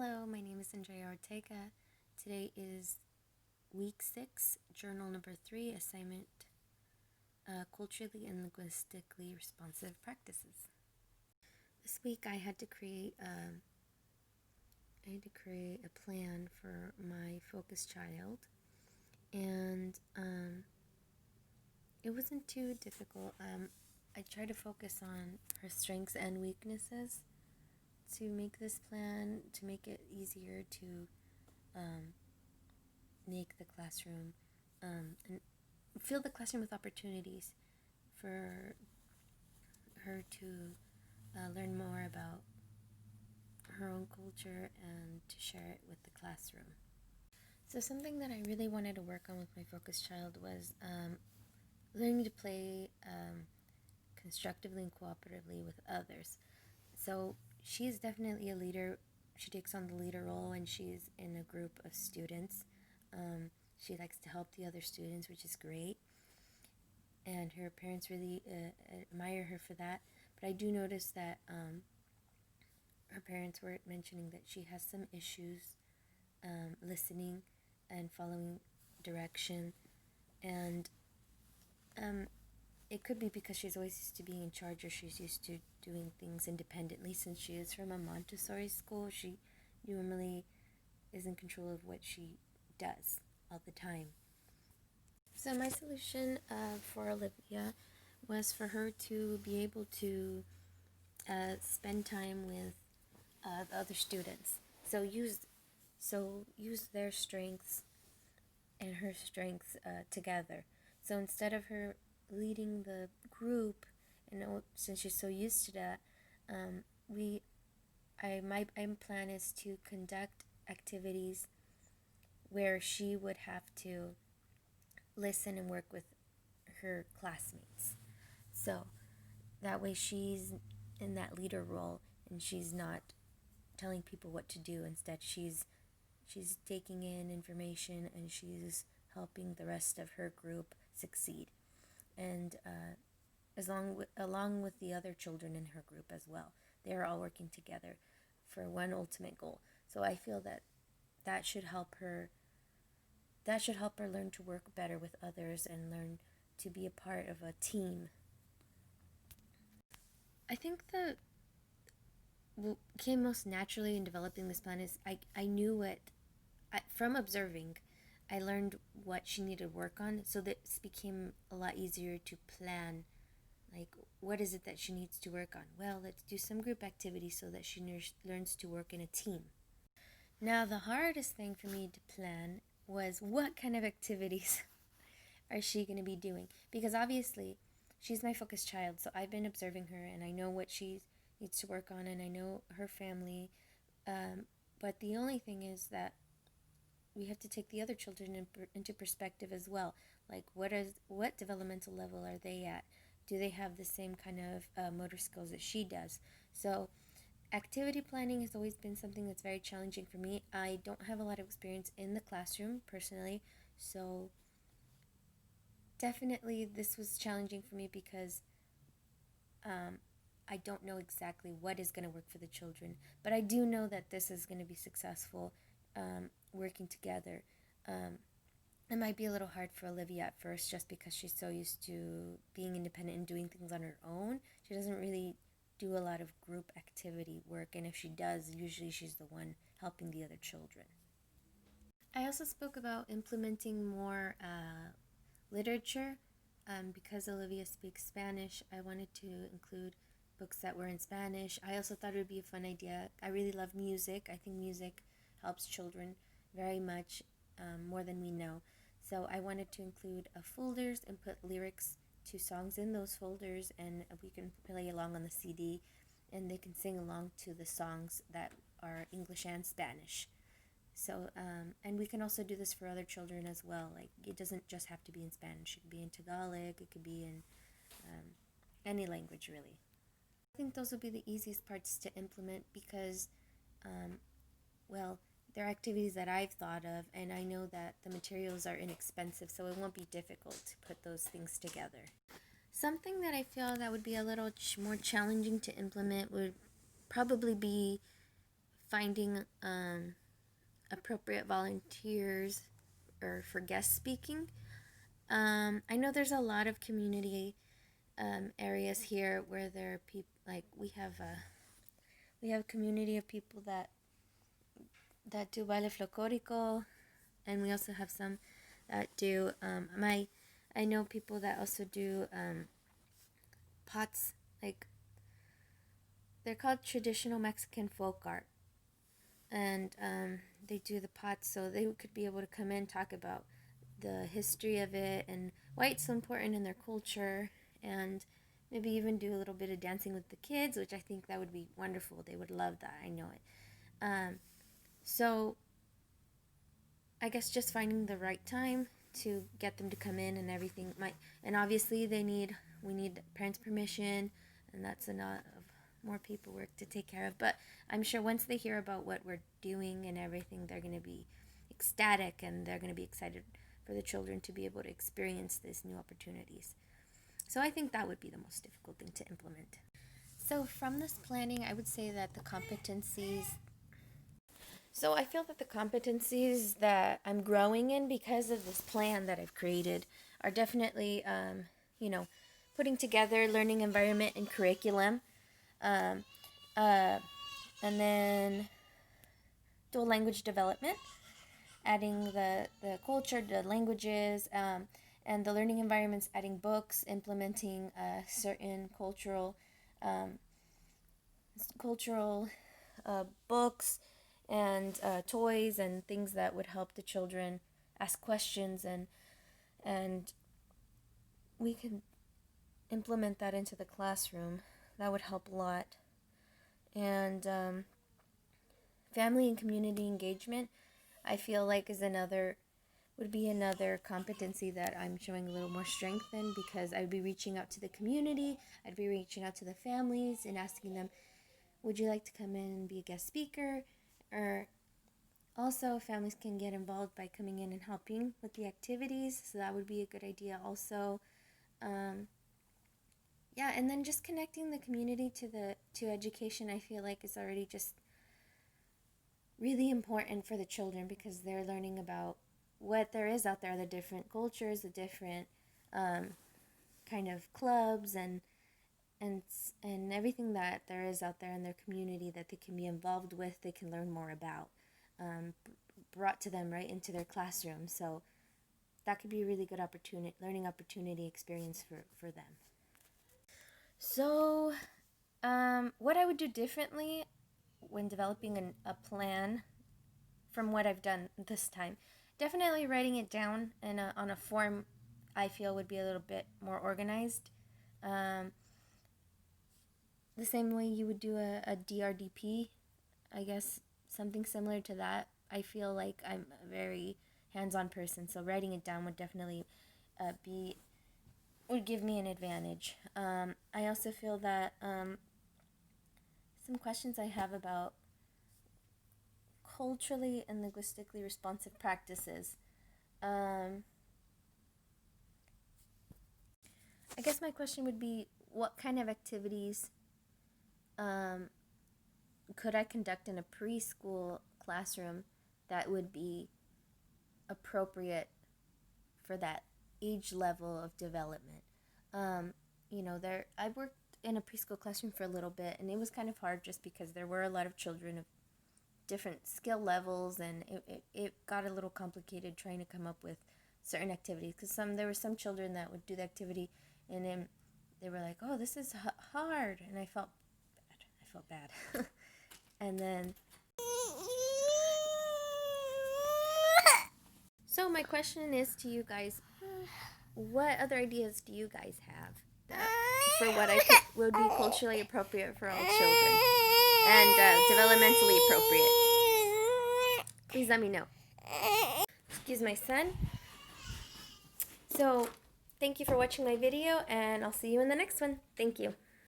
Hello, my name is Andrea Ortega. Today is week 6, journal number 3, assignment culturally and linguistically responsive practices. This week I had to create a plan for my focus child, and it wasn't too difficult. I tried to focus on her strengths and weaknesses to make this plan, to make it easier to make the classroom and fill the classroom with opportunities for her to learn more about her own culture and to share it with the classroom. So something that I really wanted to work on with my focus child was learning to play constructively and cooperatively with others. So she's definitely a leader. She takes on the leader role when she's in a group of students. She likes to help the other students, which is great. And her parents really admire her for that. But I do notice that her parents were mentioning that she has some issues listening and following direction. And it could be because she's always used to being in charge, or she's used to doing things independently. Since she is from a Montessori school, she normally is in control of what she does all the time. So my solution for Olivia was for her to be able to spend time with the other students. So use their strengths and her strengths together. So instead of her leading the group, and since she's so used to that, my plan is to conduct activities where she would have to listen and work with her classmates. So that way she's in that leader role and she's not telling people what to do. Instead, she's taking in information and she's helping the rest of her group succeed, and along with the other children in her group as well. They are all working together for one ultimate goal. So I feel that should help her learn to work better with others and learn to be a part of a team. I think that what came most naturally in developing this plan is I knew from observing, I learned what she needed to work on, so this became a lot easier to plan. Like, what is it that she needs to work on? Well, let's do some group activities so that she learns to work in a team. Now, the hardest thing for me to plan was what kind of activities are she going to be doing? Because obviously, she's my focus child, so I've been observing her and I know what she needs to work on and I know her family. But the only thing is that we have to take the other children into perspective as well. Like, what developmental level are they at? Do they have the same kind of motor skills that she does? So activity planning has always been something that's very challenging for me. I don't have a lot of experience in the classroom personally, so definitely this was challenging for me because I don't know exactly what is going to work for the children, but I do know that this is going to be successful working together. It might be a little hard for Olivia at first just because she's so used to being independent and doing things on her own. She doesn't really do a lot of group activity work, and if she does, usually she's the one helping the other children. I also spoke about implementing more literature. Because Olivia speaks Spanish, I wanted to include books that were in Spanish. I also thought it would be a fun idea. I really love music. I think music helps children very much, more than we know. So I wanted to include folders and put lyrics to songs in those folders, and we can play along on the CD, and they can sing along to the songs that are English and Spanish. So, and we can also do this for other children as well. Like, it doesn't just have to be in Spanish. It could be in Tagalog. It could be in any language, really. I think those will be the easiest parts to implement because, well, they're activities that I've thought of, and I know that the materials are inexpensive, so it won't be difficult to put those things together. Something that I feel that would be a little more challenging to implement would probably be finding appropriate volunteers or for guest speaking. I know there's a lot of community areas here where there are people, like we have a community of people that do baile folclórico, and we also have some that do I know people that also do pots, like they're called traditional Mexican folk art, and they do the pots, so they could be able to come in, talk about the history of it and why it's so important in their culture, and maybe even do a little bit of dancing with the kids, which I think that would be wonderful. They would love that, I know it. So I guess just finding the right time to get them to come in and everything and obviously we need parents' permission, and that's enough more paperwork to take care of. But I'm sure once they hear about what we're doing and everything, they're going to be ecstatic, and they're going to be excited for the children to be able to experience these new opportunities. So I think that would be the most difficult thing to implement. So from this planning, I would say that the competencies I feel that the competencies that I'm growing in because of this plan that I've created are definitely, putting together learning environment and curriculum, um, uh, and then dual language development, adding the culture, the languages, and the learning environments, adding books, implementing certain um, cultural books and toys and things that would help the children ask questions, and we could implement that into the classroom. That would help a lot. And family and community engagement, I feel like would be another competency that I'm showing a little more strength in, because I'd be reaching out to the community, I'd be reaching out to the families and asking them, would you like to come in and be a guest speaker? Or also, families can get involved by coming in and helping with the activities, so that would be a good idea also. Yeah, and then just connecting the community to education, I feel like is already just really important for the children, because they're learning about what there is out there, the different cultures, the different kind of clubs and everything that there is out there in their community that they can be involved with, they can learn more about, brought to them right into their classroom. So that could be a really good learning opportunity experience for them. So what I would do differently when developing a plan from what I've done this time, definitely writing it down on a form I feel would be a little bit more organized. The same way you would do a DRDP, I guess something similar to that. I feel like I'm a very hands-on person, so writing it down would definitely would give me an advantage. I also feel that some questions I have about culturally and linguistically responsive practices. I guess my question would be, what kind of activities could I conduct in a preschool classroom that would be appropriate for that age level of development? I worked in a preschool classroom for a little bit, and it was kind of hard just because there were a lot of children of different skill levels, and it got a little complicated trying to come up with certain activities, because there were some children that would do the activity and then they were like, oh, this is hard, and I felt bad. And then so my question is to you guys, what other ideas do you guys have for what would be culturally appropriate for all children and developmentally appropriate? Please let me know. Excuse my son. So thank you for watching my video, and I'll see you in the next one. Thank you.